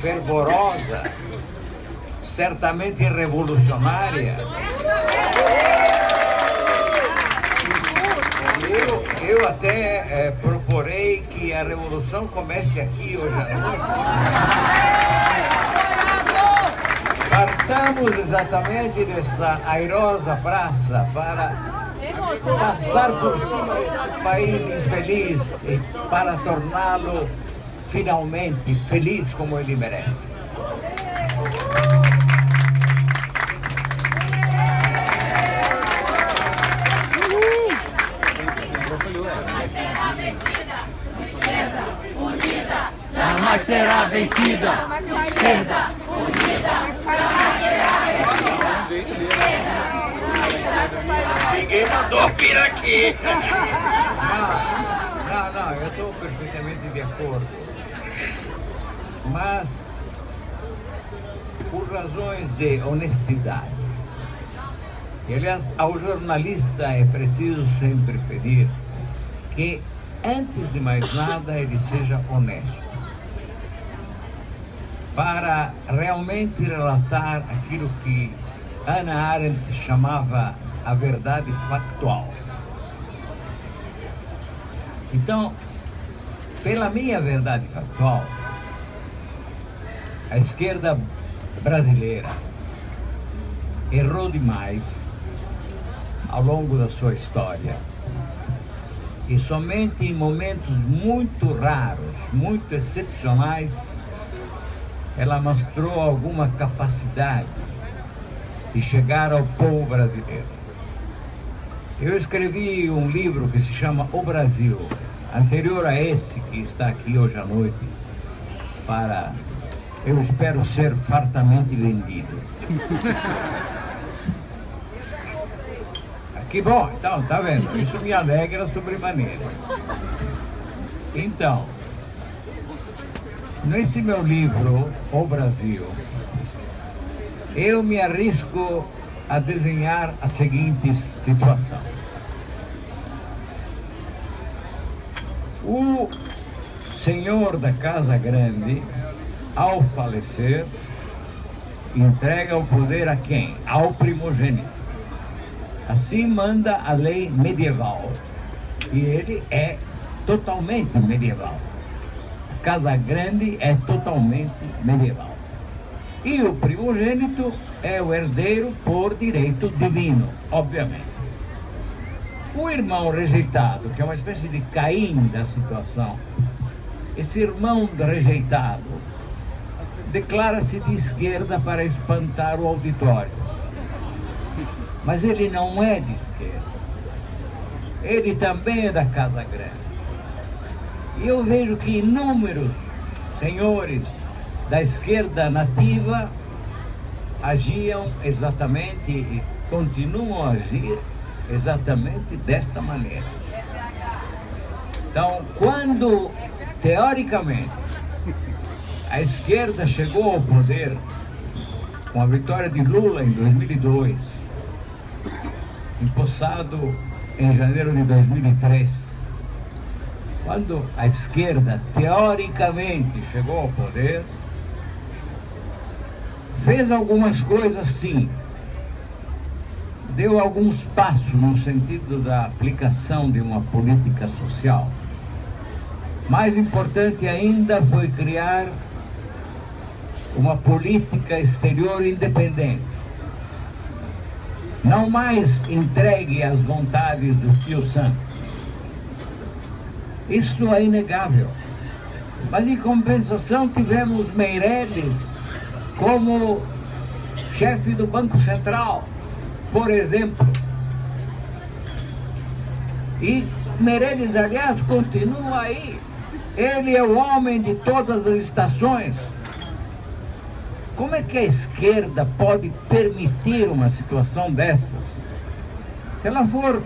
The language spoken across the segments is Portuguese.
fervorosa, certamente revolucionária. Eu até proporei que a revolução comece aqui hoje à noite. Partamos exatamente dessa airosa praça para passar por cima desse país infeliz e para torná-lo finalmente feliz como ele merece. Jamais será vencida. Esquerda unida. Ninguém mandou vir aqui. Não, eu estou perfeitamente de acordo. Mas, por razões de honestidade, e, aliás, ao jornalista é preciso sempre pedir que, antes de mais nada, ele seja honesto, para realmente relatar aquilo que Hannah Arendt chamava a verdade factual. Então, pela minha verdade factual, a esquerda brasileira errou demais ao longo da sua história. E somente em momentos muito raros, muito excepcionais, ela mostrou alguma capacidade de chegar ao povo brasileiro. Eu escrevi um livro que se chama O Brasil, anterior a esse que está aqui hoje à noite, para, eu espero, ser fartamente vendido. Que bom, então, tá vendo? Isso me alegra sobremaneira. Então, nesse meu livro, O Brasil, eu me arrisco a desenhar a seguinte situação. O senhor da Casa Grande, ao falecer, entrega o poder a quem? Ao primogênito. Assim manda a lei medieval. E ele é totalmente medieval. A Casa Grande é totalmente medieval. E o primogênito é o herdeiro por direito divino, obviamente. O irmão rejeitado, que é uma espécie de Caim da situação, esse irmão rejeitado declara-se de esquerda para espantar o auditório. Mas ele não é de esquerda. Ele também é da Casa Grande. E eu vejo que inúmeros senhores da esquerda nativa agiam exatamente e continuam a agir exatamente desta maneira. Então, quando, teoricamente, a esquerda chegou ao poder com a vitória de Lula em 2002, empossado em janeiro de 2003, quando a esquerda, teoricamente, chegou ao poder, fez algumas coisas sim, deu alguns passos no sentido da aplicação de uma política social. Mais importante ainda foi criar uma política exterior independente, não mais entregue às vontades do tio Sam. Isso é inegável. Mas em compensação tivemos Meirelles como chefe do Banco Central, por exemplo. E Meirelles, aliás, continua aí. Ele é o homem de todas as estações. Como é que a esquerda pode permitir uma situação dessas? Se ela for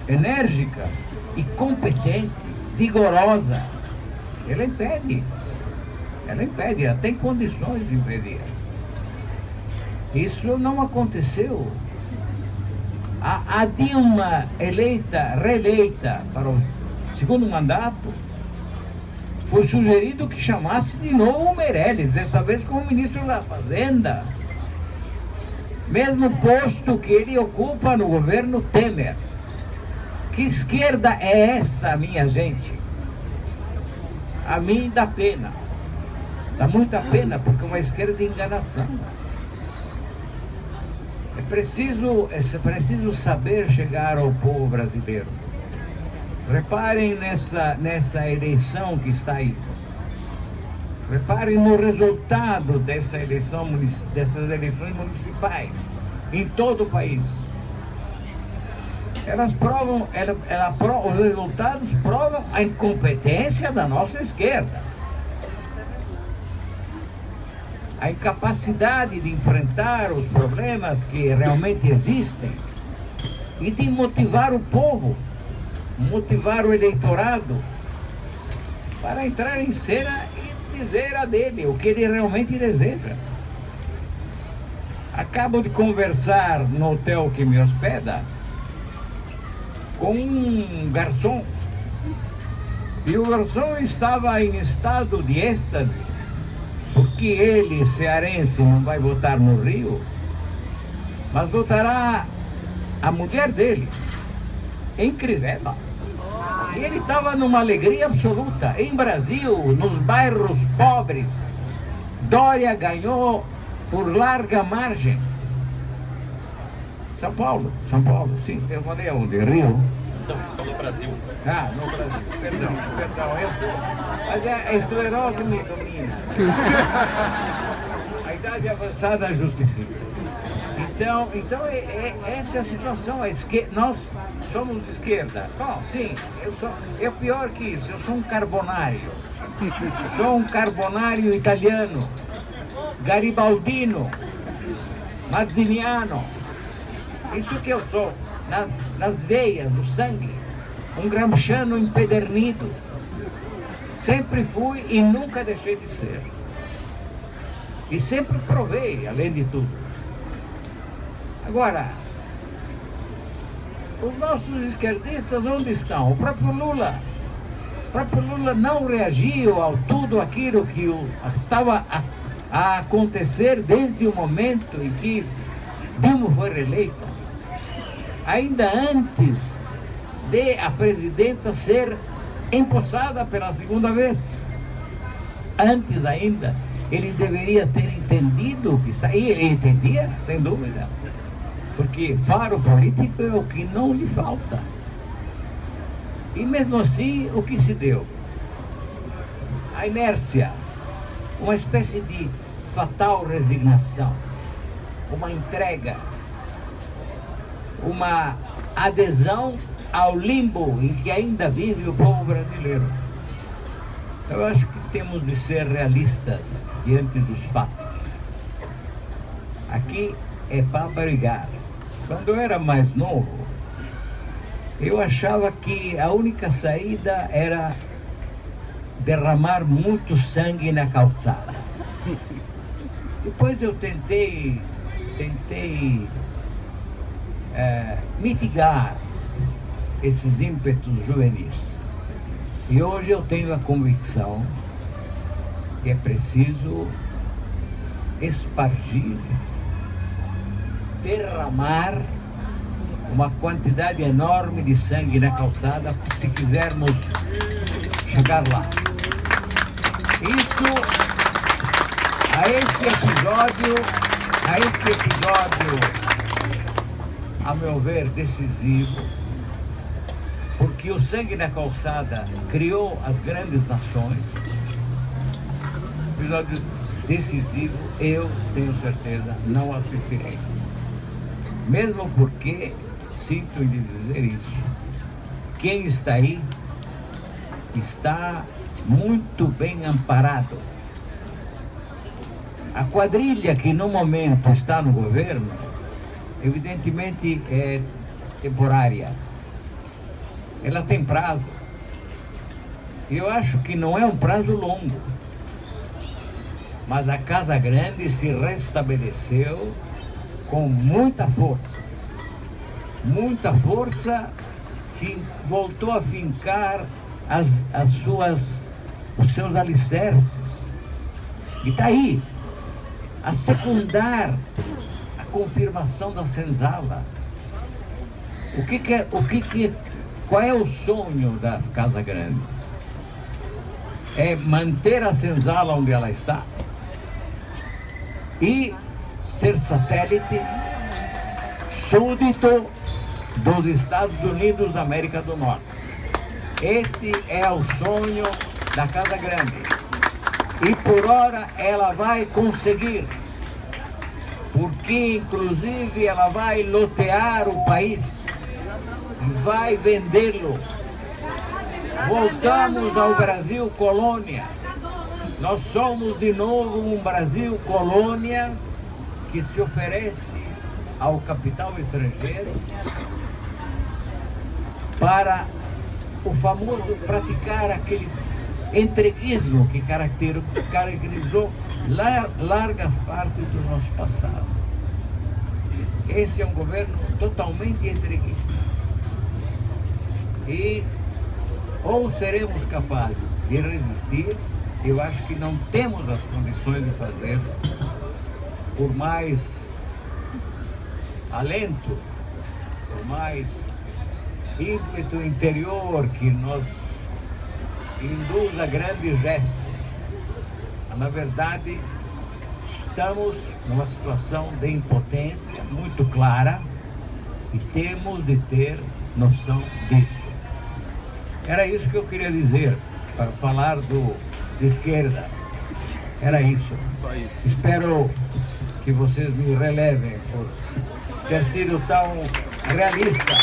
enérgica e competente, vigorosa, ela impede. Ela tem condições de impedir. Isso não aconteceu. A Dilma reeleita para o segundo mandato, foi sugerido que chamasse de novo o Meirelles, dessa vez como ministro da Fazenda. Mesmo posto que ele ocupa no governo Temer. Que esquerda é essa, minha gente? A mim dá pena. Dá muita pena, porque é uma esquerda de enganação. É preciso saber chegar ao povo brasileiro. Reparem nessa eleição que está aí. Reparem no resultado dessas eleições municipais em todo o país. Elas provam, os resultados provam a incompetência da nossa esquerda. A incapacidade de enfrentar os problemas que realmente existem e de motivar o povo, motivar o eleitorado para entrar em cena e dizer a dele o que ele realmente deseja. Acabo de conversar no hotel que me hospeda com um garçom, e o garçom estava em estado de êxtase, porque ele, cearense, não vai votar no Rio, mas votará a mulher dele. É incrível. E ele estava numa alegria absoluta. Em Brasil, nos bairros pobres, Dória ganhou por larga margem. São Paulo, sim, eu falei aonde? Rio? Não, você falou Brasil. Ah, no Brasil, perdão, mas a esclerose me domina. A idade avançada justifica. Então essa é a situação. Nós somos de esquerda. Bom, sim, é pior que isso, eu sou um carbonário. Sou um carbonário italiano, garibaldino, mazziniano. Isso que eu sou, nas veias, no sangue, um gramsciano empedernido. Sempre fui e nunca deixei de ser. E sempre provei, além de tudo. Agora, os nossos esquerdistas onde estão? O próprio Lula não reagiu a tudo aquilo que estava a acontecer desde o momento em que Dilma foi reeleita. Ainda antes de a presidenta ser empossada pela segunda vez. Antes ainda, ele deveria ter entendido o que está... E ele entendia, sem dúvida. Porque faro político é o que não lhe falta. E mesmo assim, o que se deu? A inércia, uma espécie de fatal resignação, uma entrega, uma adesão ao limbo em que ainda vive o povo brasileiro. Eu acho que temos de ser realistas diante dos fatos. Aqui é para brigar. Quando eu era mais novo, eu achava que a única saída era derramar muito sangue na calçada. Depois eu tentei mitigar esses ímpetos juvenis. E hoje eu tenho a convicção que é preciso espargir, derramar uma quantidade enorme de sangue na calçada se quisermos chegar lá. Isso, a esse episódio, a meu ver, decisivo, porque o sangue na calçada criou as grandes nações. Esse episódio decisivo, eu tenho certeza, não assistirei. Mesmo porque, sinto em dizer isso, quem está aí está muito bem amparado. A quadrilha que no momento está no governo, evidentemente é temporária. Ela tem prazo. Eu acho que não é um prazo longo. Mas a Casa Grande se restabeleceu com muita força. Muita força, voltou a fincar as suas os seus alicerces. E está aí, a secundar a confirmação da senzala. Qual é o sonho da Casa Grande? É manter a senzala onde ela está e ser satélite súdito dos Estados Unidos da América do Norte. Esse é o sonho da Casa Grande. E por hora ela vai conseguir, porque inclusive ela vai lotear o país e vai vendê-lo. Voltamos ao Brasil colônia. Nós somos de novo um Brasil colônia que se oferece ao capital estrangeiro para o famoso praticar aquele entreguismo que caracterizou largas partes do nosso passado. Esse é um governo totalmente entreguista. E ou seremos capazes de resistir, eu acho que não temos as condições de fazer, por mais alento, por mais ímpeto interior que nos induza grandes gestos. Na verdade, estamos numa situação de impotência muito clara e temos de ter noção disso. Era isso que eu queria dizer para falar de esquerda. Era isso. Espero que vocês me relevem por ter sido tão realista.